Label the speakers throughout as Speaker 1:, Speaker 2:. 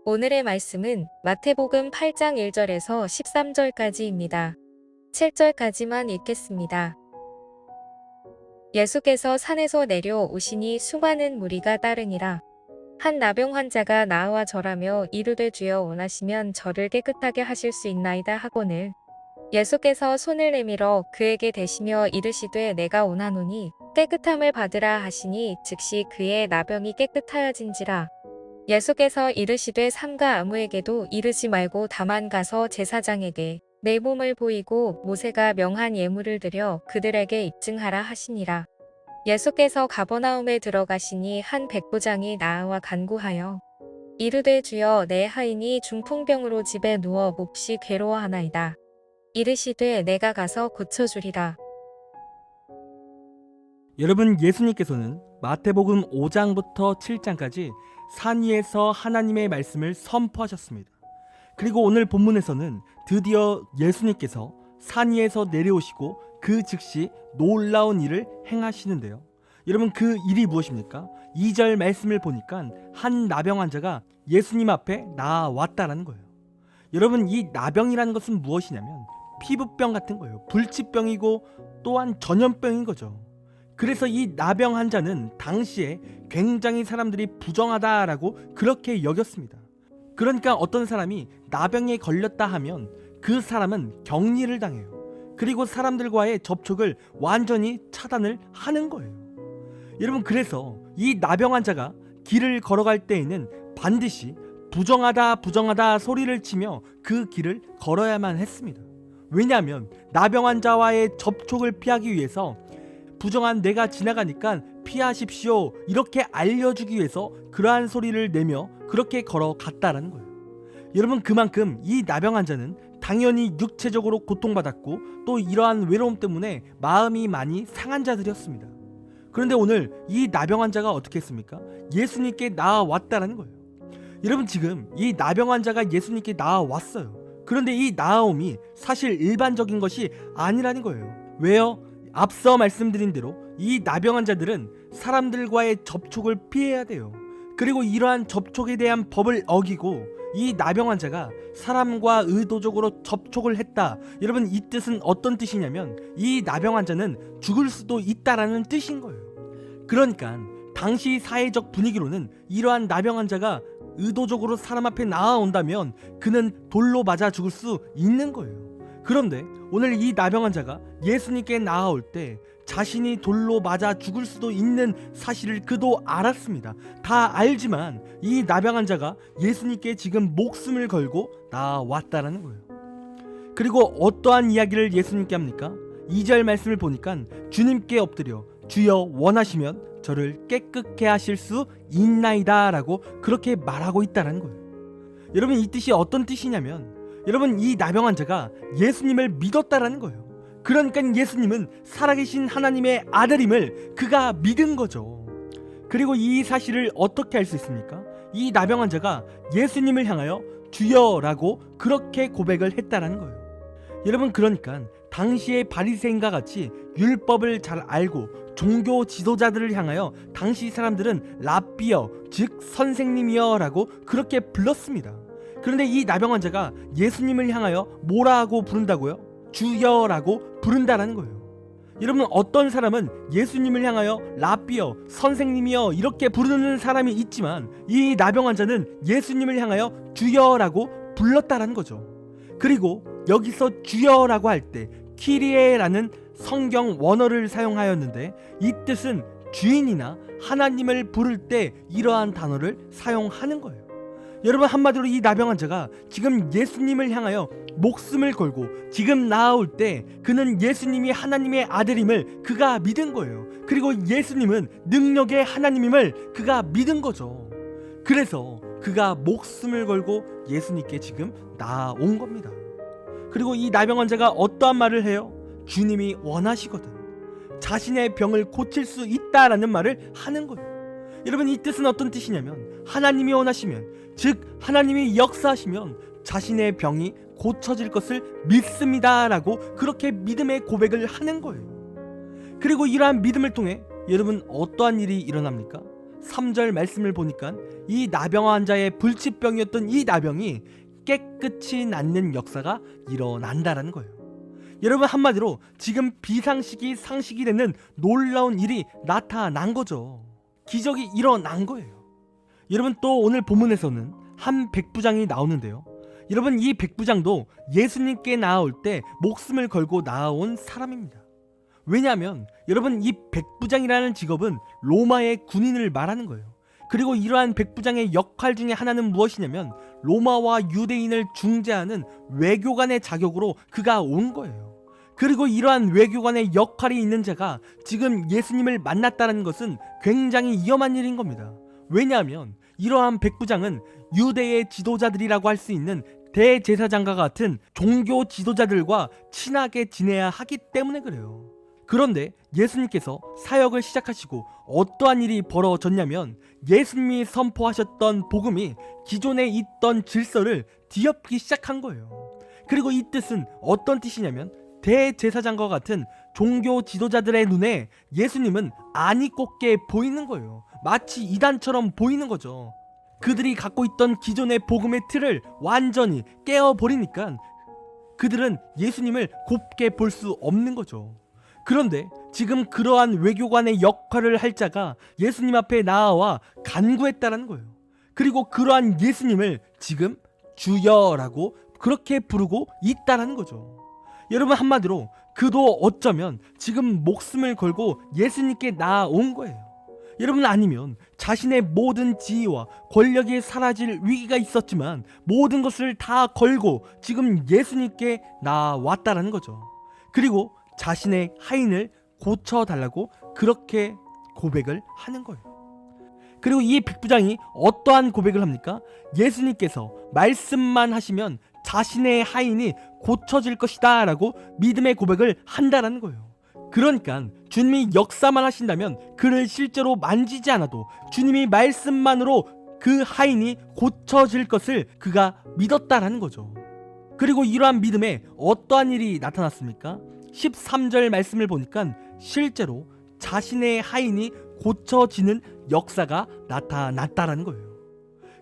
Speaker 1: 오늘의 말씀은 마태복음 8장 1절에서 13절까지입니다. 7절까지만 읽겠습니다. 예수께서 산에서 내려오시니 수많은 무리가 따르니라. 한 나병 환자가 나와 절하며 이르되 주여 원하시면 저를 깨끗하게 하실 수 있나이다 하거늘 예수께서 손을 내밀어 그에게 대시며 이르시되 내가 원하노니 깨끗함을 받으라 하시니 즉시 그의 나병이 깨끗하여진지라. 예수께서 이르시되 삼가 아무에게도 이르지 말고 다만 가서 제사장에게 내 몸을 보이고 모세가 명한 예물을 드려 그들에게 입증하라 하시니라. 예수께서 가버나움에 들어가시니 한 백부장이 나와 간구하여 이르되 주여 내 하인이 중풍병으로 집에 누워 몹시 괴로워하나이다. 이르시되 내가 가서 고쳐주리라.
Speaker 2: 여러분, 예수님께서는 마태복음 5장부터 7장까지 산 위에서 하나님의 말씀을 선포하셨습니다. 그리고 오늘 본문에서는 드디어 예수님께서 산 위에서 내려오시고 그 즉시 놀라운 일을 행하시는데요. 여러분, 그 일이 무엇입니까? 2절 말씀을 보니까 한 나병 환자가 예수님 앞에 나왔다라는 거예요. 여러분, 이 나병이라는 것은 무엇이냐면 피부병 같은 거예요. 불치병이고 또한 전염병인 거죠. 그래서 이 나병 환자는 당시에 굉장히 사람들이 부정하다라고 그렇게 여겼습니다. 그러니까 어떤 사람이 나병에 걸렸다 하면 그 사람은 격리를 당해요. 그리고 사람들과의 접촉을 완전히 차단을 하는 거예요. 여러분, 그래서 이 나병 환자가 길을 걸어갈 때에는 반드시 부정하다 소리를 치며 그 길을 걸어야만 했습니다. 왜냐하면 나병 환자와의 접촉을 피하기 위해서 부정한 내가 지나가니까 피하십시오 이렇게 알려주기 위해서 그러한 소리를 내며 그렇게 걸어갔다라는 거예요. 여러분, 그만큼 이 나병 환자는 당연히 육체적으로 고통받았고 또 이러한 외로움 때문에 마음이 많이 상한 자들이었습니다. 그런데 오늘 이 나병 환자가 어떻게 했습니까? 예수님께 나아왔다라는 거예요. 여러분, 지금 이 나병 환자가 예수님께 나아왔어요. 그런데 이 나아옴이 사실 일반적인 것이 아니라는 거예요. 왜요? 앞서 말씀드린 대로 이 나병 환자들은 사람들과의 접촉을 피해야 돼요. 그리고 이러한 접촉에 대한 법을 어기고 이 나병 환자가 사람과 의도적으로 접촉을 했다. 여러분, 이 뜻은 어떤 뜻이냐면 이 나병 환자는 죽을 수도 있다라는 뜻인 거예요. 그러니까 당시 사회적 분위기로는 이러한 나병 환자가 의도적으로 사람 앞에 나아온다면 그는 돌로 맞아 죽을 수 있는 거예요. 그런데 오늘 이 나병 환자가 예수님께 나아올 때 자신이 돌로 맞아 죽을 수도 있는 사실을 그도 알았습니다. 다 알지만 이 나병 환자가 예수님께 지금 목숨을 걸고 나아왔다라는 거예요. 그리고 어떠한 이야기를 예수님께 합니까? 2절 말씀을 보니까 주님께 엎드려 주여 원하시면 저를 깨끗게 하실 수 있나이다 라고 그렇게 말하고 있다는 거예요. 여러분, 이 뜻이 어떤 뜻이냐면 여러분, 이 나병 환자가 예수님을 믿었다라는 거예요. 그러니까 예수님은 살아계신 하나님의 아들임을 그가 믿은 거죠. 그리고 이 사실을 어떻게 알 수 있습니까? 이 나병 환자가 예수님을 향하여 주여라고 그렇게 고백을 했다라는 거예요. 여러분, 그러니까 당시의 바리새인과 같이 율법을 잘 알고 종교 지도자들을 향하여 당시 사람들은 랍비여, 즉 선생님이여 라고 그렇게 불렀습니다. 그런데 이 나병 환자가 예수님을 향하여 뭐라고 부른다고요? 주여라고 부른다라는 거예요. 여러분, 어떤 사람은 예수님을 향하여 랍비여, 선생님이여 이렇게 부르는 사람이 있지만 이 나병 환자는 예수님을 향하여 주여라고 불렀다라는 거죠. 그리고 여기서 주여라고 할 때 키리에라는 성경 원어를 사용하였는데 이 뜻은 주인이나 하나님을 부를 때 이러한 단어를 사용하는 거예요. 여러분, 한마디로 이 나병 환자가 지금 예수님을 향하여 목숨을 걸고 지금 나아올 때 그는 예수님이 하나님의 아들임을 그가 믿은 거예요. 그리고 예수님은 능력의 하나님임을 그가 믿은 거죠. 그래서 그가 목숨을 걸고 예수님께 지금 나아온 겁니다. 그리고 이 나병 환자가 어떠한 말을 해요? 주님이 원하시거든 자신의 병을 고칠 수 있다라는 말을 하는 거예요. 여러분, 이 뜻은 어떤 뜻이냐면 하나님이 원하시면, 즉 하나님이 역사하시면 자신의 병이 고쳐질 것을 믿습니다 라고 그렇게 믿음의 고백을 하는 거예요. 그리고 이러한 믿음을 통해 여러분 어떠한 일이 일어납니까? 13절 말씀을 보니까 이 나병 환자의 불치병이었던 이 나병이 깨끗이 낫는 역사가 일어난다라는 거예요. 여러분, 한마디로 지금 비상식이 상식이 되는 놀라운 일이 나타난 거죠. 기적이 일어난 거예요. 여러분, 또 오늘 본문에서는 한 백부장이 나오는데요. 여러분, 이 백부장도 예수님께 나아올 때 목숨을 걸고 나아온 사람입니다. 왜냐하면 여러분, 이 백부장이라는 직업은 로마의 군인을 말하는 거예요. 그리고 이러한 백부장의 역할 중에 하나는 무엇이냐면 로마와 유대인을 중재하는 외교관의 자격으로 그가 온 거예요. 그리고 이러한 외교관의 역할이 있는 자가 지금 예수님을 만났다는 것은 굉장히 위험한 일인 겁니다. 왜냐하면 이러한 백부장은 유대의 지도자들이라고 할 수 있는 대제사장과 같은 종교 지도자들과 친하게 지내야 하기 때문에 그래요. 그런데 예수님께서 사역을 시작하시고 어떠한 일이 벌어졌냐면 예수님이 선포하셨던 복음이 기존에 있던 질서를 뒤엎기 시작한 거예요. 그리고 이 뜻은 어떤 뜻이냐면 대제사장과 같은 종교 지도자들의 눈에 예수님은 안이 꼽게 보이는 거예요. 마치 이단처럼 보이는 거죠. 그들이 갖고 있던 기존의 복음의 틀을 완전히 깨어버리니까 그들은 예수님을 곱게 볼 수 없는 거죠. 그런데 지금 그러한 외교관의 역할을 할 자가 예수님 앞에 나와 간구했다라는 거예요. 그리고 그러한 예수님을 지금 주여라고 그렇게 부르고 있다라는 거죠. 여러분, 한마디로 그도 어쩌면 지금 목숨을 걸고 예수님께 나아온 거예요. 여러분, 아니면 자신의 모든 지위와 권력이 사라질 위기가 있었지만 모든 것을 다 걸고 지금 예수님께 나왔다라는 거죠. 그리고 자신의 하인을 고쳐달라고 그렇게 고백을 하는 거예요. 그리고 이 백부장이 어떠한 고백을 합니까? 예수님께서 말씀만 하시면 자신의 하인이 고쳐질 것이다 라고 믿음의 고백을 한다라는 거예요. 그러니까 주님이 역사만 하신다면 그를 실제로 만지지 않아도 주님이 말씀만으로 그 하인이 고쳐질 것을 그가 믿었다라는 거죠. 그리고 이러한 믿음에 어떠한 일이 나타났습니까? 13절 말씀을 보니까 실제로 자신의 하인이 고쳐지는 역사가 나타났다라는 거예요.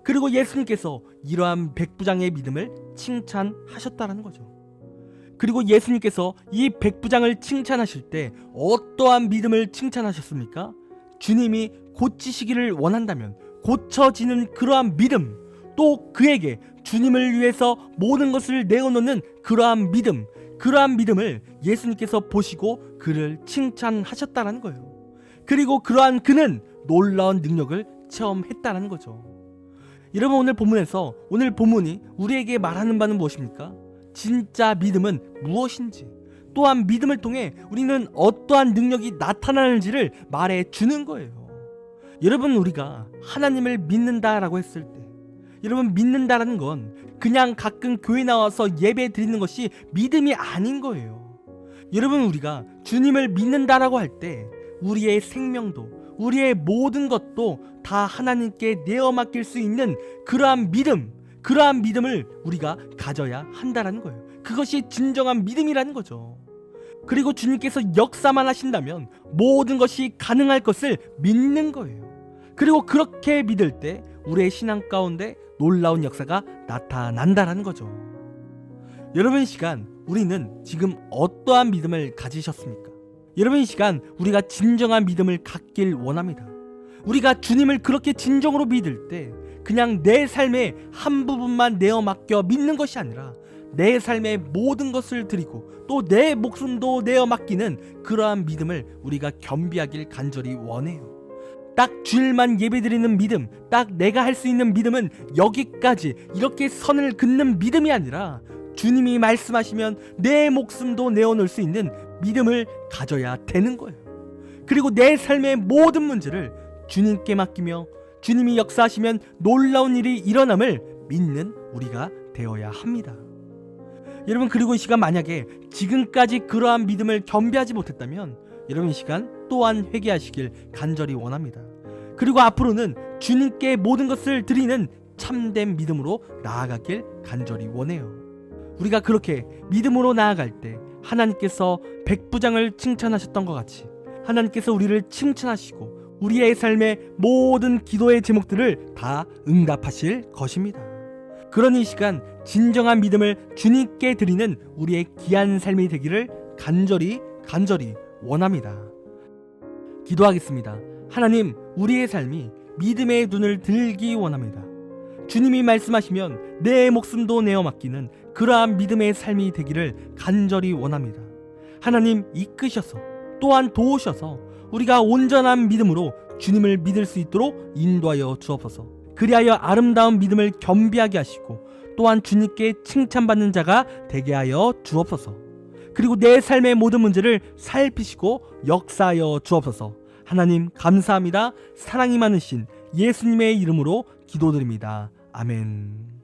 Speaker 2: 그리고 예수님께서 이러한 백부장의 믿음을 칭찬하셨다라는 거죠. 그리고 예수님께서 이 백부장을 칭찬하실 때 어떠한 믿음을 칭찬하셨습니까? 주님이 고치시기를 원한다면 고쳐지는 그러한 믿음, 또 그에게 주님을 위해서 모든 것을 내어놓는 그러한 믿음, 그러한 믿음을 예수님께서 보시고 그를 칭찬하셨다는 거예요. 그리고 그러한 그는 놀라운 능력을 체험했다는 거죠. 여러분, 오늘 본문에서 오늘 본문이 우리에게 말하는 바는 무엇입니까? 진짜 믿음은 무엇인지, 또한 믿음을 통해 우리는 어떠한 능력이 나타나는지를 말해 주는 거예요. 여러분, 우리가 하나님을 믿는다라고 했을 때, 여러분, 믿는다라는 건 그냥 가끔 교회 나와서 예배 드리는 것이 믿음이 아닌 거예요. 여러분, 우리가 주님을 믿는다라고 할 때 우리의 생명도 우리의 모든 것도 다 하나님께 내어 맡길 수 있는 그러한 믿음을 우리가 가져야 한다라는 거예요. 그것이 진정한 믿음이라는 거죠. 그리고 주님께서 역사만 하신다면 모든 것이 가능할 것을 믿는 거예요. 그리고 그렇게 믿을 때 우리의 신앙 가운데 놀라운 역사가 나타난다라는 거죠. 여러분, 이 시간 우리는 지금 어떠한 믿음을 가지셨습니까? 여러분, 이 시간 우리가 진정한 믿음을 갖길 원합니다. 우리가 주님을 그렇게 진정으로 믿을 때 그냥 내 삶의 한 부분만 내어 맡겨 믿는 것이 아니라 내 삶의 모든 것을 드리고 또 내 목숨도 내어 맡기는 그러한 믿음을 우리가 겸비하길 간절히 원해요. 딱 주일만 예배드리는 믿음, 딱 내가 할 수 있는 믿음은 여기까지 이렇게 선을 긋는 믿음이 아니라 주님이 말씀하시면 내 목숨도 내어놓을 수 있는 믿음을 가져야 되는 거예요. 그리고 내 삶의 모든 문제를 주님께 맡기며 주님이 역사하시면 놀라운 일이 일어남을 믿는 우리가 되어야 합니다. 여러분, 그리고 이 시간 만약에 지금까지 그러한 믿음을 겸비하지 못했다면 여러분, 이 시간 또한 회개하시길 간절히 원합니다. 그리고 앞으로는 주님께 모든 것을 드리는 참된 믿음으로 나아가길 간절히 원해요. 우리가 그렇게 믿음으로 나아갈 때 하나님께서 백부장을 칭찬하셨던 것 같이 하나님께서 우리를 칭찬하시고 우리의 삶의 모든 기도의 제목들을 다 응답하실 것입니다. 그러니 이 시간 진정한 믿음을 주님께 드리는 우리의 귀한 삶이 되기를 간절히 원합니다. 기도하겠습니다. 하나님, 우리의 삶이 믿음의 눈을 들기 원합니다. 주님이 말씀하시면 내 목숨도 내어 맡기는 그러한 믿음의 삶이 되기를 간절히 원합니다. 하나님, 이끄셔서 또한 도우셔서 우리가 온전한 믿음으로 주님을 믿을 수 있도록 인도하여 주옵소서. 그리하여 아름다운 믿음을 겸비하게 하시고 또한 주님께 칭찬받는 자가 되게 하여 주옵소서. 그리고 내 삶의 모든 문제를 살피시고 역사하여 주옵소서. 하나님 감사합니다. 사랑이 많으신 예수님의 이름으로 기도드립니다. 아멘.